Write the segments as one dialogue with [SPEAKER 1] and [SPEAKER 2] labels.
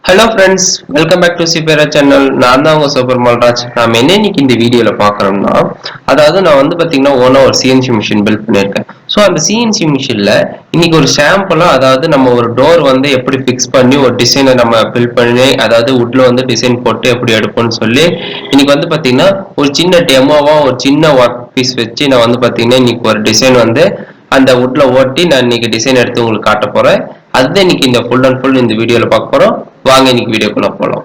[SPEAKER 1] Hello friends, welcome back to CPR channel. நான் தான் உங்க சூப்பர் மால்ராஜ். நாம இன்னைக்கு இந்த வீடியோல பார்க்கறோம்னா, அதாவது நான் வந்து பாத்தீங்கன்னா ஒரு CNC மிஷின் பில்ட் பண்ணியிருக்கேன். ஸோ அந்த CNC மிஷின்ல இன்னைக்கு ஒரு சாம்பிளா அதாவது நம்ம ஒரு டோர் வந்து எப்படி ஃபிக்ஸ் பண்ணி ஒரு டிசைனை நம்ம பில்ட் பண்ணி அதாவது வுட்ல வந்து டிசைன் போட்டு எப்படி எடுப்போம்னு சொல்லி இன்னைக்கு வந்து பாத்தீங்கன்னா ஒரு சின்ன டெமோவா ஒரு சின்ன ஒர்க் பீஸ் வச்சு நான் வந்து பாத்தீங்கன்னா இன்னைக்கு ஒரு டிசைன் வந்து அந்த வுட்ல ஓட்டி நான் இன்னைக்கு டிசைன் எடுத்து உங்களுக்கு காட்ட போறேன். அதுதான் இன்னைக்கு இந்த ஃபுல் அண்ட் ஃபுல் இந்த வீடியோல பார்க்க போறோம். வாங்க இன்னைக்கு வீடியோக்குள்ள போலாம்.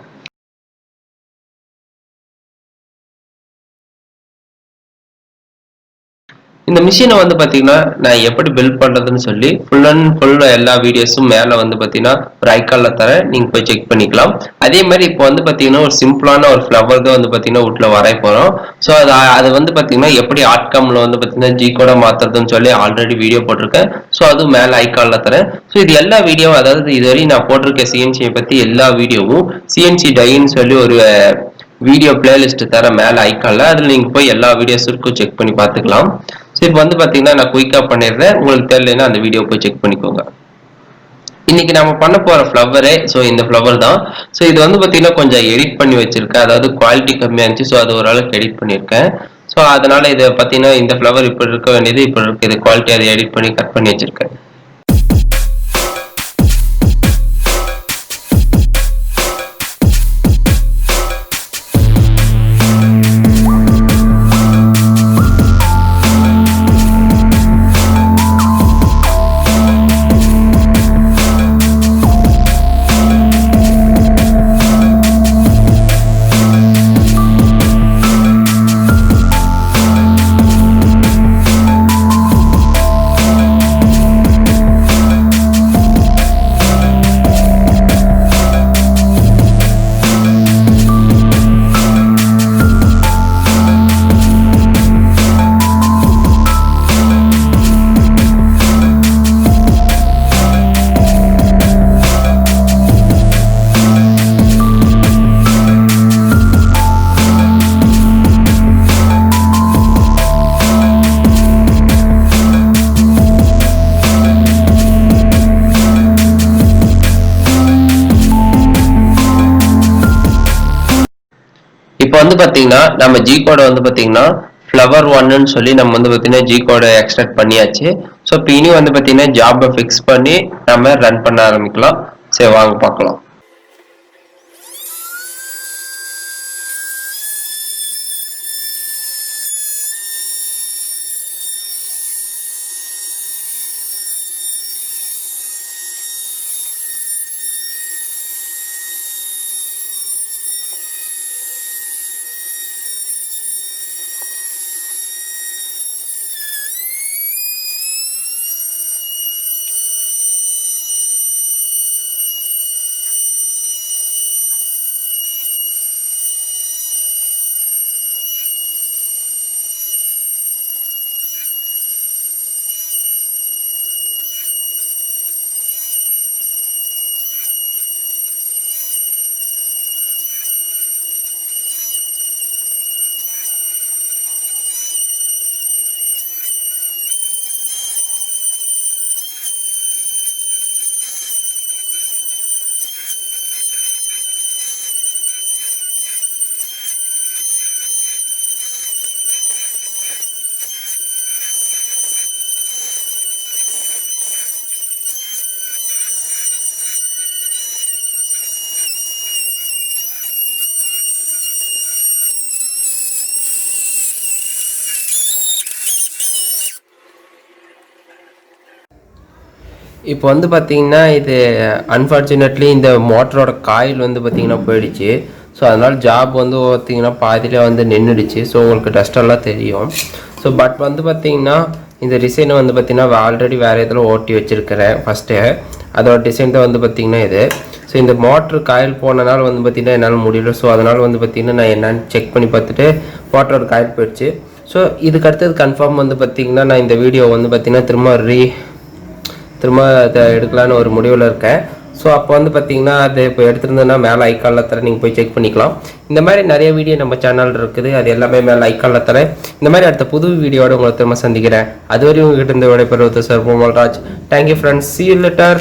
[SPEAKER 1] இந்த மிஷினை வந்து பாத்தீங்கன்னா நான் எப்படி பில்ட் பண்றதுன்னு சொல்லி ஃபுல் அண்ட் ஃபுல் எல்லா வீடியோஸும் மேல வந்து பாத்தீங்கன்னா ஒரு ஐகான்ல தரேன், நீங்க போய் செக் பண்ணிக்கலாம். அதே மாதிரி இப்போ வந்து பாத்தீங்கன்னா ஒரு சிம்பிளான ஒரு ஃபிளவர் தான் வந்து பாத்தீங்கன்னா வீட்ல வரைய போறோம். ஸோ அது வந்து பாத்தீங்கன்னா எப்படி ஆட்கம்ல வந்து பாத்தீங்கன்னா ஜி கோட மாத்துறதுன்னு சொல்லி ஆல்ரெடி வீடியோ போட்டிருக்கேன். ஸோ அது மேல ஐகான்ல தரேன். ஸோ இது எல்லா வீடியோ அதாவது இதுவரை நான் போட்டிருக்க சிஎன்சியை பத்தி எல்லா வீடியோவும் சிஎன்சி டைன்னு சொல்லி ஒரு வீடியோ பிளேலிஸ்ட் தர மேல ஐக்கான்ல அதுல நீங்க போய் எல்லா வீடியோஸ் இருக்கும் செக் பண்ணி பார்த்துக்கலாம். ஸோ இப்போ வந்து பாத்தீங்கன்னா நான் குயிக்கா பண்ணிடுறேன். உங்களுக்கு தெரியலன்னா அந்த வீடியோ போய் செக் பண்ணிக்கோங்க. இன்னைக்கு நம்ம பண்ண போற ஃப்ளவரே ஸோ இந்த ஃப்ளவர் தான். ஸோ இது வந்து பாத்தீங்கன்னா கொஞ்சம் எடிட் பண்ணி வச்சிருக்கேன், அதாவது குவாலிட்டி கம்மியா இருந்துச்சு. ஸோ அது ஓரளவுக்கு எடிட் பண்ணியிருக்கேன். ஸோ அதனால இதை பாத்தீங்கன்னா இந்த ஃப்ளவர் இப்படி இருக்க வேண்டியது இப்படி இருக்கு, இது குவாலிட்டி அதை எடிட் பண்ணி கட் பண்ணி வச்சிருக்கேன். இப்போ வந்து பாத்தீங்கன்னா நம்ம ஜி கோடை வந்து பாத்தீங்கன்னா ஃப்ளவர் ஒன்னு சொல்லி நம்ம வந்து பாத்தீங்கன்னா ஜி கோடை எக்ஸ்ட்ராக்ட் பண்ணியாச்சு. ஸோ இப்போ இனி வந்து பாத்தீங்கன்னா ஜாபை ஃபிக்ஸ் பண்ணி நம்ம ரன் பண்ண ஆரம்பிக்கலாம். சரி வாங்க பார்க்கலாம். இப்போ வந்து பார்த்தீங்கன்னா இது அன்ஃபார்ச்சுனேட்லி இந்த மோட்டரோட காயில் வந்து பார்த்தீங்கன்னா போயிடுச்சு. ஸோ அதனால் ஜாப் வந்து பார்த்தீங்கன்னா பாதியிலே வந்து நின்றுடுச்சு. ஸோ உங்களுக்கு டஸ்டெல்லாம் தெரியும். ஸோ பட் வந்து பார்த்தீங்கன்னா இந்த டிசைனை வந்து பார்த்தீங்கன்னா ஆல்ரெடி வேறு இதில் ஓட்டி வச்சுருக்கிறேன் ஃபஸ்ட்டு. அதோட டிசைன் தான் வந்து பார்த்தீங்கன்னா இது. ஸோ இந்த மோட்ரு காயில் போனனால வந்து பார்த்தீங்கன்னா என்னால் முடியல. ஸோ அதனால் வந்து பார்த்தீங்கன்னா நான் என்னன்னு செக் பண்ணி பார்த்துட்டு மோட்டரோட காயில் போயிடுச்சு. ஸோ இதுக்கு அடுத்தது கன்ஃபார்ம் வந்து பார்த்தீங்கன்னா நான் இந்த வீடியோ வந்து பார்த்தீங்கன்னா திரும்ப அதை எடுக்கலான்னு ஒரு முடிவில் இருக்கேன். ஸோ அப்போ வந்து பார்த்தீங்கன்னா அது இப்போ எடுத்துருந்தேன்னா மேலே ஐக்கானில் தரேன், நீங்கள் போய் செக் பண்ணிக்கலாம். இந்த மாதிரி நிறைய வீடியோ நம்ம சேனல் இருக்குது, அது எல்லாமே மேலே ஐக்கானில் தரேன். இந்த மாதிரி அடுத்த புது வீடியோட உங்களை திரும்ப சந்திக்கிறேன். அதுவரையும் உங்ககிட்ட இருந்து விடைபெறுவது sir Raj. Thank you friends, see you later.